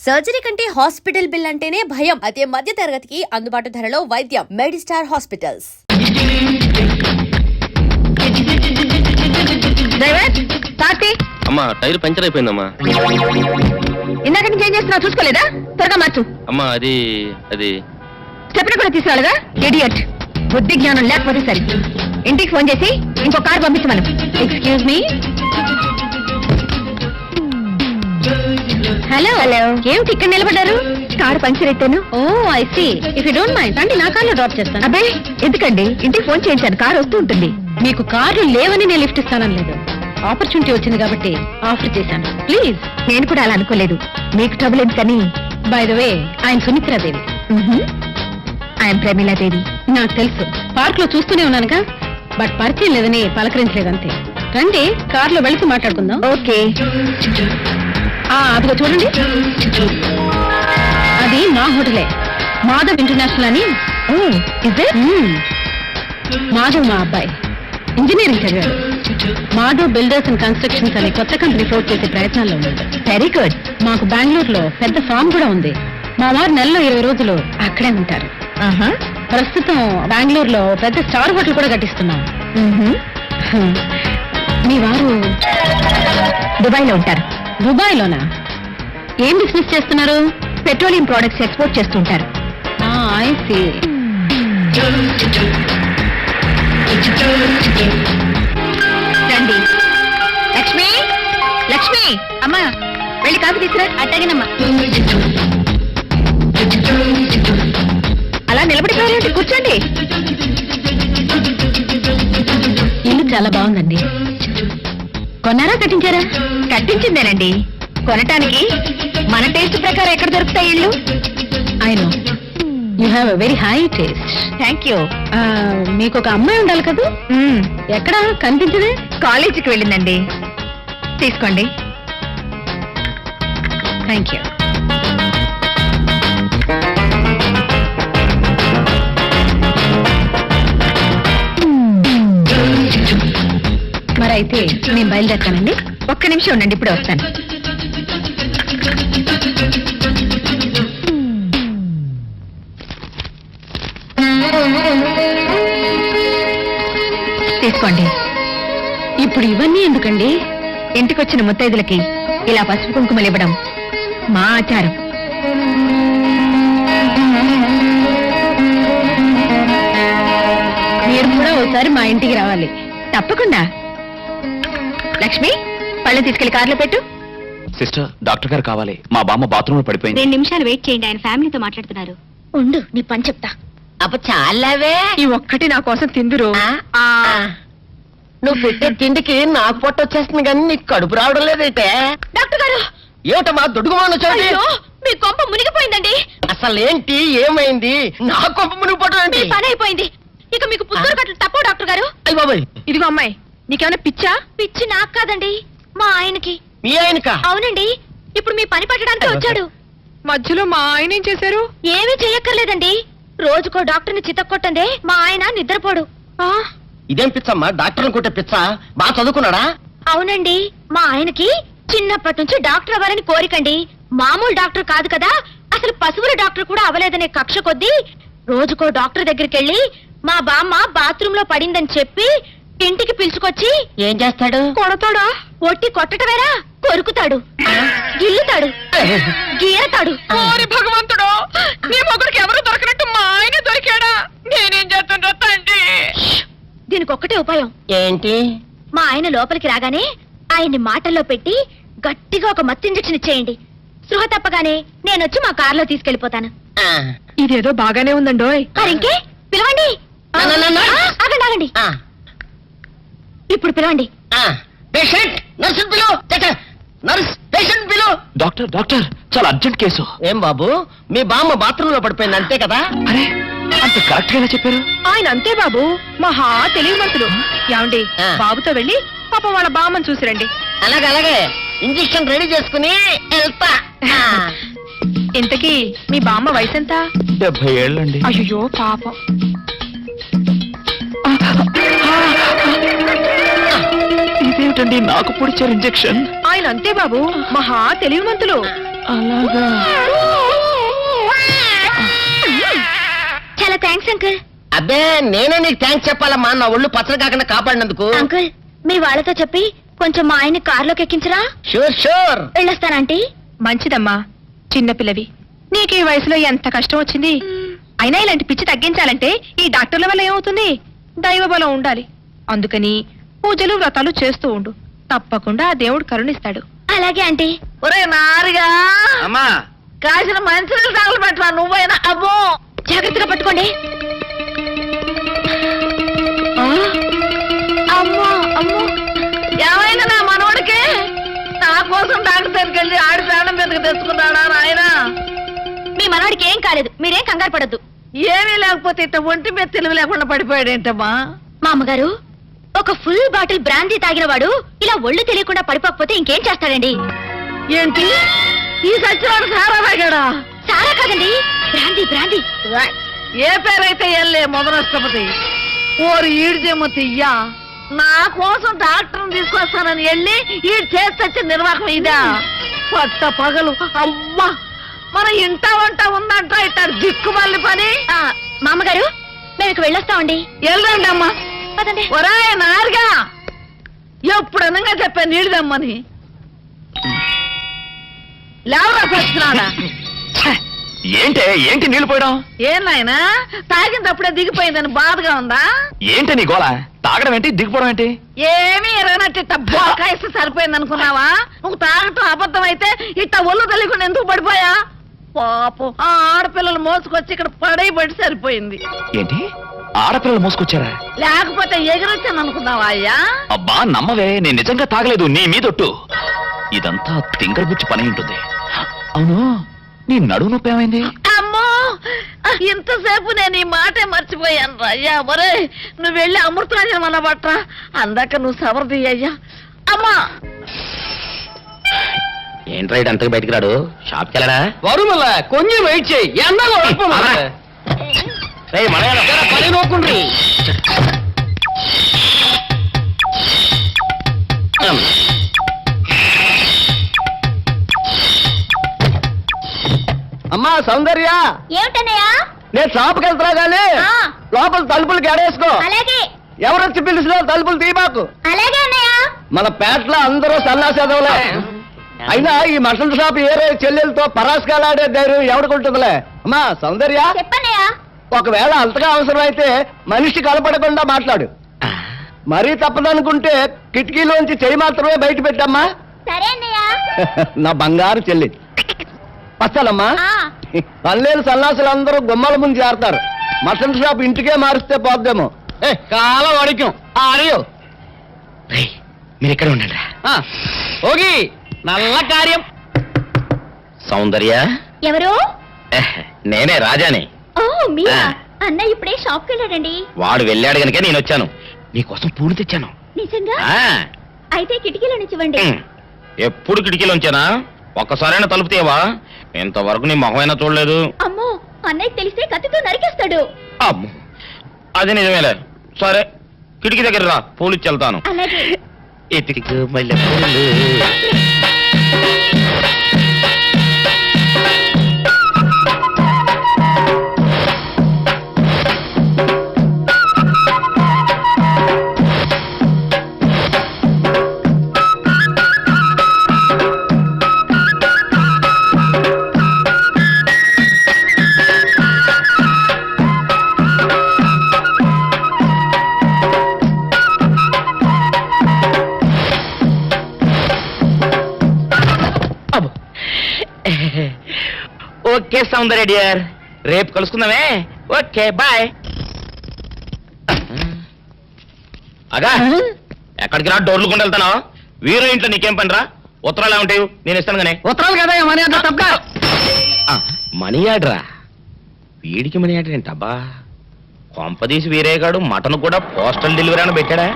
Surgery కంటే hospital bill అంటేనే భయం. అదే మధ్య తరగతికి అందుబాటు ధరలో వైద్యం. Medistar hospitals. అమ్మా టైర్ పంచర్ అయిపోయిందమ్మా. ఇందాక నుంచి ఏం చేస్తున్నావు చూసుకోలేదా? త్వరగా మార్చు. అమ్మా అది చెప్పిన కూడా తీసుకురాలేదా? ఇడియట్. బుద్ధి జ్ఞానం లేకపోతే సరే. ఇంటికి ఫోన్ చేసి ఇంకో కార్ పంపించమను. Excuse me. హలో హలో, ఏమిటి ఇక్కడ నిలబడ్డారు? కారు పంచర్ అయితేను. Oh I see. If you don't mind అంటే నా కార్లో డ్రాప్ చేస్తాను. అబ్బే ఎందుకండి, ఇంటికి ఫోన్ చేయించాను, కారు వస్తూ ఉంటుంది. మీకు కార్లు లేవని నేను లిఫ్ట్ ఇస్తానని లేదు, ఆపర్చునిటీ వచ్చింది కాబట్టి ఆఫర్ చేశాను. ప్లీజ్. నేను కూడా అలా అనుకోలేదు. మీకు ట్రబుల్ ఎందుకని. బై ద వే, ఆయన సుమిత్రాదేవి. ఆయన ప్రమీలాదేవి. నాకు తెలుసు, పార్క్ లో చూస్తూనే ఉన్నానుగా. బట్ పరిచయం లేదని పలకరించలేదంతే. రండి, కార్లో వెళుతూ మాట్లాడుకుందాం. ఓకే. అదిగో చూడండి, అది మా హోటలే, మాధవ్ ఇంటర్నేషనల్ అని. మాధవ్ మా అబ్బాయి ఇంజనీరింగ్ చదివాడు. మాధవ్ బిల్డర్స్ అండ్ కన్స్ట్రక్షన్స్ అనే కొత్త కంపెనీ ఫ్లోట్ చేసే ప్రయత్నాల్లో ఉన్నాడు. Very good. మాకు బెంగళూరులో పెద్ద ఫామ్ కూడా ఉంది. మా వారు నెలలో 20 రోజులు అక్కడే ఉంటారు. ప్రస్తుతం బెంగళూరులో పెద్ద స్టార్ హోటల్ కూడా కట్టిస్తున్నాం. మీ వారు దుబాయ్లో ఉంటారు. దుబాయ్లోనా? ఏం బిజినెస్ చేస్తున్నారు? పెట్రోలియం ప్రొడక్ట్స్ ఎక్స్పోర్ట్ చేస్తుంటారు. I see. రండి. లక్ష్మి, లక్ష్మి అమ్మా, వెళ్ళి కాఫీ తీసుకురా. అట్టగినమ్మా. అలా నిలబడిపోయారండి, కూర్చోండి. ఇల్లు చాలా బాగుందండి. కొన్నారా కట్టించారా? కట్టించిందేనండి. కొనటానికి మన టేస్ట్ ప్రకారం ఎక్కడ దొరుకుతాయి ఇల్లు? I know you have a very high taste. Thank you. మీకు ఒక అమ్మాయి ఉండాలి కదా? ఎక్కడ కనిపించదే? కాలేజీకి వెళ్ళిందండి. తీసుకోండి. Thank you. మరైతే నేను బయలుదేరుతానండి. ఒక్క నిమిషం ఉండండి, ఇప్పుడే వస్తాను. తీసుకోండి. ఇప్పుడు ఇవన్నీ ఎందుకండి? ఇంటికొచ్చిన ముత్తైదులకి ఇలా పసుపు కుంకుమలు ఇవ్వడం మా ఆచారం. మీరు కూడా ఒకసారి మా ఇంటికి రావాలి. తప్పకుండా. లక్ష్మి, పళ్ళు తీసుకెళ్లి కార్లో పెట్టు. సిస్టర్, డాక్టర్ గారు కావాలి. మా బామ్మ బాత్రూమ్ లో పడిపోయింది. 2 నిమిషాలు వెయిట్ చేయండి, ఆయన ఫ్యామిలీతో మాట్లాడుతున్నారు. ఉండు, నీ పని చెప్తా. అప్ప చాలావే. ఈ ఒక్కటి నా కోసం తిందురు. నువ్వు పెట్టే తిండికి నాకు పొట్ట వచ్చేస్తుంది కానీ నీకు కడుపు రావడం లేదైతే. డాక్టర్ గారు. ఏమిటమ్మా దుడుగుమాను చోటి? మీ కొంప మునిగిపోయిందండి. అసలు ఏంటి, ఏమైంది? నా కొంప మునిగిపోవడం ఏంటి? పని అయిపోయింది. ఇక మీకు పుస్తకాలు కట్టలు తప్పవు డాక్టర్ గారు. అయ్య బాబాయ్. ఇదిగో అమ్మాయి, నీకేమైనా పిచ్చా? పిచ్చి నాకు కాదండి, మా ఆయనకి. మీ ఆయనకా? అవునండి, ఇప్పుడు మీ పని పట్టడానికి వచ్చాడు. మధ్యలో మా ఆయన ఏం చేశారు? ఏమీ చెయ్యక్కర్లేదండి. రోజుకో డాక్టర్ని చితక్కొట్టందే మా ఆయన నిద్రపోడు. ఇదేం పిచ్చమ్మా, డాక్టర్ని కొట్టే పిచ్చ? బాగా చదువుకున్నాడా? అవునండి, మా ఆయనకి చిన్నప్పటి నుంచి డాక్టర్ అవ్వాలని కోరికండి. మామూలు డాక్టర్ కాదు కదా, అసలు పశువుల డాక్టర్ కూడా అవ్వలేదనే కక్ష కొద్దీ రోజుకో డాక్టర్ దగ్గరికి వెళ్ళి మా బామ్మ బాత్రూమ్ లో పడిందని చెప్పి ఇంటికి పిలుచుకొచ్చి ఏం చేస్తాడు? కొడతాడా? ఒట్టి కొట్టటమేరా, కొరుకుతాడు, గిల్లుతాడు, గీరతాడు. ఓరి భగవంతుడు, నీ మొగుడికి ఎవరు దొరకనట్టు మా ఆయన దొరికాడా? నేనేం చేస్తుంటా తండ్రి? దీనికి ఒక్కటే ఉపాయం. ఏంటి? మా ఆయన లోపలికి రాగానే ఆయన్ని మాటల్లో పెట్టి గట్టిగా ఒక మత్తు ఇంజెక్షన్ ఇచ్చేయండి. స్పృహ తప్పగానే నేనొచ్చి మా కారులో తీసుకెళ్లిపోతాను. ఇదేదో బాగానే ఉందండోయ్. మరింకే పిలవండి. ఆగండి ఆగండి, ఇప్పుడు పిలవండి. పేషెంట్, నర్సు పిలు. నర్స్, పేషెంట్ పిలు. డాక్టర్, డాక్టర్, చాలా అర్జెంట్ కేసు. ఏం బాబు, మీ బామ్మ బాత్రూమ్ లో పడిపోయింది అంతే కదా? అరే, అంత కరెక్ట్ గానే చెప్పారు. ఆయన అంతే బాబు, మహా తెలియమంతులు. ఏమండి, బాబుతో వెళ్ళి పాప వాళ్ళ బామ్మని చూసిరండి. అలాగే ఇంజెక్షన్ రెడీ చేసుకుని వెళ్తా. ఇంతకీ మీ బామ్మ వయసు ఎంత? 70 ఏళ్ళండి. అయ్యో పాపం. ఇదేమిటండి నాకు పొడిచారు ఇంజెక్షన్? ఆయన అంతే బాబు, మహా తెలివిమంతులు. చాలా థ్యాంక్స్ అంకుల్. అబ్బే నేనే నీకు థ్యాంక్స్ చెప్పాలమ్మా, నా ఒళ్ళు పచ్చడి కాకుండా కాపాడినందుకు. అంకుల్ మీ వాళ్ళతో చెప్పి కొంచెం మా ఆయన్ని కారులోకి ఎక్కించరా? Sure sure. వెళ్ళొస్తానంటీ. మంచిదమ్మా, చిన్నపిల్లవి, నీకు ఈ వయసులో ఎంత కష్టం వచ్చింది. అయినా ఇలాంటి పిచ్చి తగ్గించాలంటే ఈ డాక్టర్ల వల్ల ఏమవుతుంది? దైవ బలం ఉండాలి. అందుకని పూజలు వ్రతాలు చేస్తూ ఉండు, తప్పకుండా ఆ దేవుడు కరుణిస్తాడు. అలాగే ఆంటీ. ఒరే నారిగా అమ్మా కాసిన మంచినీళ్ళు తగలు పెట్టరా నువ్వైనా. అబ్బో జాగ్రత్తగా పట్టుకోండి. అమ్మో అమ్మో ఏమైనా నా మనోడికి నా కోసం డాక్టర్ దగ్గరికి వెళ్ళి ఆడి ప్రాణం మీదకి తెచ్చుకున్నాడా నాయన? మీ మనవాడికి ఏం కాలేదు, మీరేం కంగారు పడద్దు. ఏమీ లేకపోతే ఇట్ట ఒంటి మీద తెలివి లేకుండా పడిపోయాడేంటమ్మా? మా అమ్మగారు ఒక ఫుల్ బాటిల్ బ్రాందీ తాగిన వాడు ఇలా ఒళ్ళు తెలియకుండా పడిపోకపోతే ఇంకేం చేస్తాడండి? ఏంటి ఈ సచ్చివాడు సారా తాగాడా? సారా కాదండి, బ్రాందీ బ్రాందీ. ఏ పేరైతే ఎల్లే మొదలష్టపతి. ఓరి ఈడిదేమో తియ్యా, నా కోసం డాక్టర్ని తీసుకొస్తానని వెళ్ళి ఈడు చేస్తొచ్చిన నిర్వాహం ఇదా? పట్ట పగలు అమ్మా, మన ఇంట వంట ఉందంట ఇట్ట దిక్కుమల్లి పని. మా అమ్మగారు మేము ఇక వెళ్ళొస్తామండి. వెళ్ళండి అమ్మా. పదండి. ఒరాయ్ నారుగా, ఎప్పుడు అనగా చెప్పాను నీడిదమ్మని. లేవరా సచ్చినాడా? ఏంటి నీళ్లు పోయడం? ఏం నాయనా తాగినప్పుడే దిగిపోయిందని బాధగా ఉందా? ఏంటి నీ గోళ? తాగడం ఏంటి, దిగిపోవడం ఏంటి? ఏమీ ఎరగనట్టు ఇట్ట బోకాయిస్తే సరిపోయింది అనుకున్నావా? నువ్వు తాగటం అబద్ధం అయితే ఇట్ట ఒళ్ళు తెలియకుండా ఎందుకు పడిపోయా? పాపం ఆ ఆడపిల్లలు మోసుకొచ్చి ఇక్కడ పడైబడి సరిపోయింది. ఏంటి ఆడపిల్లలు మోసుకొచ్చారా? లేకపోతే ఎగిరొచ్చాను అనుకున్నావా అయ్యా? అబ్బా నమ్మవే, నేను నిజంగా తాగలేదు, నీ మీదొట్టు. ఇదంతా తింగరబుచ్చి పని ఉంటుంది. అవును, నీ నడుము నొప్పి ఏమైంది? అమ్మో, ఇంతసేపు నేను ఈ మాటే మర్చిపోయాను అయ్యా. మరే నువ్వు వెళ్ళి అమృతరాజన్ మన బట్రా, అందాక నువ్వు సవరది అయ్యా. అమ్మా ఏంట్రా ఇటు అంతకు బయటికి రాడు? షాప్కి వెళ్ళడా? వరుమల కొంచెం వెయిట్ చేయి. పని నోకుండ్రి. అమ్మా సౌందర్య, ఏమిటన్నయ్యా? నేను షాప్కి వెళ్తున్నా గానీ లోపల తలుపులు గడేసుకో. అలాగే ఎవరొచ్చి పిలిచినా తలుపులు తీయబాకు. అలాగే అన్నయ్య. మన పేటలో అందరూ సన్నాసేదవులే. అయినా ఈ మటన్ షాప్ ఏరే చెల్లెలతో పరాస్కాలాడే ధైర్యం ఎవడుకుంటుందిలే. అమ్మా సౌందర్య, చెప్పన్నయ్యా. ఒకవేళ అంతగా అవసరం అయితే మనిషి కలపడకుండా మాట్లాడు. మరీ తప్పదనుకుంటే కిటికీలోంచి చెయ్యి మాత్రమే బయట పెట్టమ్మా. సరే అన్నయ్య. నా బంగారు చెల్లి. వస్తానమ్మా. పల్లెలు సన్నాసులు అందరూ గుమ్మల ముందు చేరతారు. మటన్ షాప్ ఇంటికే మారిస్తే పోద్దేమో. కాలం అడిగాం అడియో. మీరు ఇక్కడ ఉండండి. ఓగి నల్ల కార్యం. సౌందర్య, ఎవరు? నేనే రాజాని. ఓ మీరా? ఆ. అన్నయ్య ఇప్పుడే షాప్కి వెళ్ళాడండి. వాడు వెళ్ళాడు గనుక నేను వచ్చాను. నీకోసం పూలు తెచ్చాను. నిజంగా? ఆ, అయితే కిటికీలో నుంచి ఇవ్వండి. ఎప్పుడు కిటికీలోంచానా? ఒక్కసారైనా తలుపు తీయవా? ఇంతవరకు నీ మొహమైనా చూడలేదు. అమ్మో, అన్నయ్య తెలిస్తే కత్తితో నరికేస్తాడు. అమ్మో, అది నిజమేలే. సరే, కిటికీ దగ్గర రా, పూలు ఇచ్చి వెళ్తాను. అలాగే. ఎతికి మల్లె పూలు. ఓకే సౌందర్య డియర్, రేపు కలుసుకుందామే. Okay bye. అగా ఎక్కడికి రా, డోర్లు కొండ వెళ్తానా? వీరు ఇంట్లో నీకేం పని రా? ఉత్తరాలు ఏమంటాయి? నేను ఇస్తాను గానే. ఉత్తరాలు కదా మనీ అంత తప్ప. మనీ ఆర్డరా? వీడికి మనీ ఆర్డర్ ఏంటబ్బా? కొంపదీసి వీరేగాడు మటన్ కూడా పోస్టల్ డెలివరీ అని పెట్టాడా?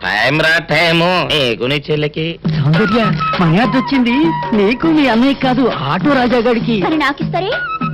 టైం రా టైము నీకు నీ చెల్లెకి. సౌందర్య, మర్యాద వచ్చింది నీకు మీ అన్నయ్య కాదు, ఆటో రాజా గారికి. మరి నాకు ఇస్తారే?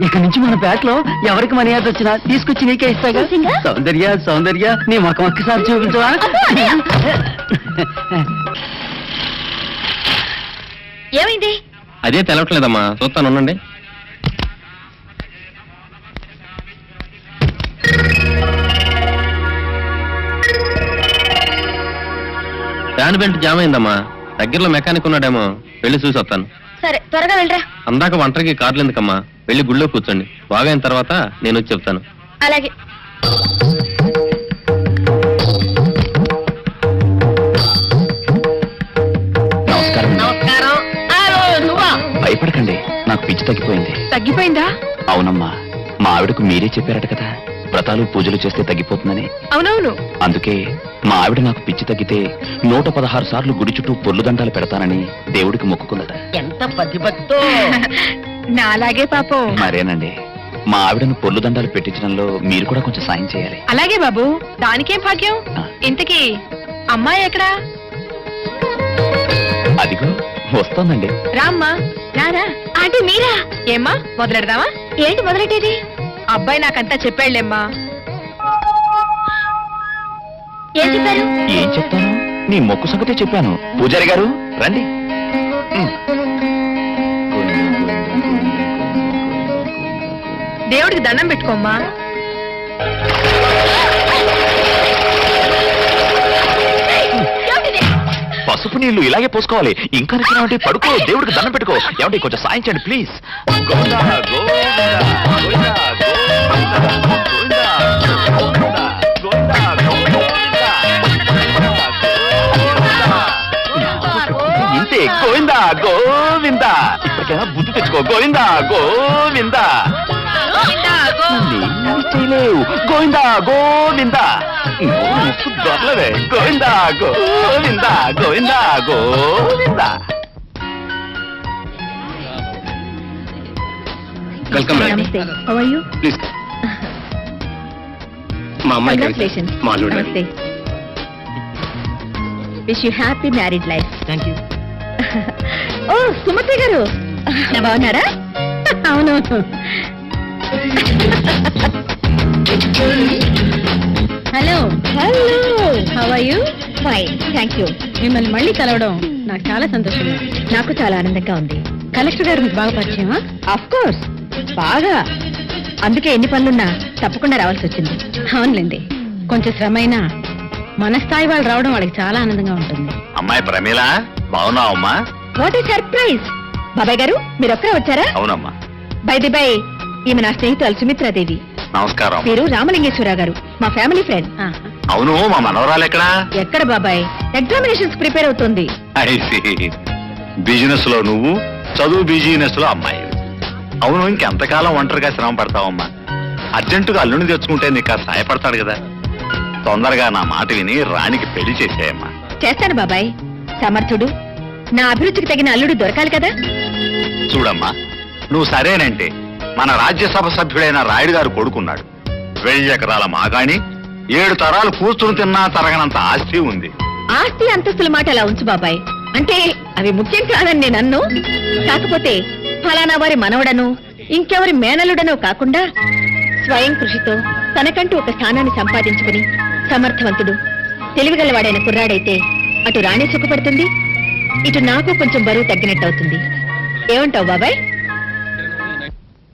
ఇక నుంచి మన పేటలో ఎవరికి మర్యాద వచ్చినా తీసుకొచ్చి నీకే ఇస్తాగా. నిజంగా? సౌందర్య సౌందర్య, నీ ముఖం ఒక్కసారి చూపించవా? ఏమైంది? అదే తెలవట్లేదమ్మా, చూస్తాను ఉండండి. ఫ్యాన్ బెల్ట్ జామ్ అయిందమ్మా, దగ్గరలో మెకానిక్ ఉన్నాడేమో, వెళ్ళి చూసి వస్తాను. సరే త్వరగా వెళ్ళరా. అందాక ఒంటరికి కార్లు ఎందుకమ్మా, వెళ్ళి గుళ్ళో కూర్చోండి, బాగైన తర్వాత నేను వచ్చి చెప్తాను. అలాగే. నమస్కారం. నమస్కారం. హలో, నువ్వా? భయపడకండి, నాకు పిచ్చి తగ్గిపోయింది. తగ్గిపోయిందా? అవునమ్మా, మా ఆవిడకు మీరే చెప్పారట కదా, వ్రతాలు పూజలు చేస్తే తగ్గిపోతుందని. అవునవును. అందుకే మా ఆవిడ నాకు పిచ్చి తగ్గితే 116 సార్లు గుడి చుట్టూ పొర్లు దండాలు పెడతానని దేవుడికి మొక్కుకుందట. ఎంత పతిభక్తో. నాలాగే పాపం. మరేనండి, మా ఆవిడను పొర్లు దండాలు పెట్టించడంలో మీరు కూడా కొంచెం సాయం చేయాలి. అలాగే బాబు, దానికేం భాగ్యం. ఆ. ఇంతకీ అమ్మాయి ఎక్కడా? అదిగో వస్తోందండి. రామ్మా, రారా. ఆంటీ మీరా? ఏమ్మా, మొదలెడదామా? ఏంటి మొదలెట్టేది? అబ్బాయి నాకంతా చెప్పాడులేమ్మా. ఏం చెప్పారు? ఏం చెప్తాను, నీ మొక్కు సంగతే చెప్పాను. పూజారి గారు రండి. దేవుడికి దండం పెట్టుకోమ్మా. పసుపు నీళ్లు ఇలాగే పోసుకోవాలి. ఇంకా నచ్చినావంటే పడుకో, దేవుడికి దండం పెట్టుకో. ఏమంటే కొంచెం సాయం చేయండి ప్లీజ్. గోవిందా, గోవిందా, గోవిందా, గోవిందా, గోవిందా, గోవిందా, గోవిందా. ఇంతే, గోవిందా గోవిందా. ఇప్పటికైనా బుద్ధి తెచ్చుకో. గోవిందా గోవిందా. నేనేం చేయలేవు. గోవిందా గోవిందా. దొరలవే. గోవిందా గోవిందా, గోవిందా గోవిందా. Welcome madam. నమస్తే. How are you? ప్లీజ్. మా అమ్మాయి కంగ్రాచులేషన్స్. మా అల్లుడు. నమస్తే. Wish you happy married life. Thank you. ఓ సుమతి గారు, బాగున్నారా? అవును. Hello hello, how are you? Fine, thank you. మిమ్మల్ని మళ్ళీ కలవడం నాకు చాలా సంతోషంగా. నాకు చాలా ఆనందంగా ఉంది. కలెక్టర్ గారు మీకు బాగా పరిచయమా? ఆఫ్ కోర్స్, బాగా. అందుకే ఎన్ని పనులున్నా తప్పకుండా రావాల్సి వచ్చింది. అవునులేండి, కొంచెం శ్రమ అయినా మన స్థాయి వాళ్ళు రావడం వాళ్ళకి చాలా ఆనందంగా ఉంటుంది. అమ్మాయి ప్రమీల, బాగున్నావమ్మా? What a surprise! బాబాయ్ గారు మీరు ఒక్కరే వచ్చారా? అవునమ్మా. బై ది బై, ఈమె నా స్నేహితురాలు సుమిత్రాదేవి. నమస్కారం. మీరు రామలింగేశ్వరరావు గారు, మా ఫ్యామిలీ ఫ్రెండ్. అవును, మా మనవరాలు ఎక్కడా? ఎక్కడ బాబాయ్? ఎగ్జామినేషన్స్ ప్రిపేర్ అవుతుంది. బిజినెస్ లో నువ్వు, చదువు బిజినెస్ లో అమ్మాయి. అవును, ఇంకెంతకాలం ఒంటరిగా శ్రమ పడతావమ్మా? అర్జెంటుగా అల్లుని తెచ్చుకుంటే నీకు కాస్త సాయపడతాడు కదా. తొందరగా నా మాట విని రాణికి పెళ్లి చేసేయమ్మా. చేస్తాను బాబాయ్. సమర్థుడు, నా అభిరుచికి తగిన అల్లుడు దొరకాలి కదా. చూడమ్మా, నువ్వు సరేనంటే మన రాజ్యసభ సభ్యుడైన రాయుడు గారు కొడుకున్నాడు. 1000 ఎకరాల మాగాణి, 7 తరాలు కూర్చుని తిన్నా తరగనంత ఆస్తి ఉంది. ఆస్తి అంతస్తుల మాట అలా ఉంచు బాబాయ్. అంటే అవి ముఖ్యం కాదని నేను అన్ను. కాకపోతే ఫలానా వారి మనవడను, ఇంకెవరి మేనలుడనో కాకుండా స్వయం కృషితో తనకంటూ ఒక స్థానాన్ని సంపాదించుకుని సమర్థవంతుడు, తెలివిగలవాడైన కుర్రాడైతే అటు రాణి సుఖపడుతుంది, ఇటు నాకు కొంచెం బరువు తగ్గినట్టు అవుతుంది. ఏమంటావు బాబాయ్?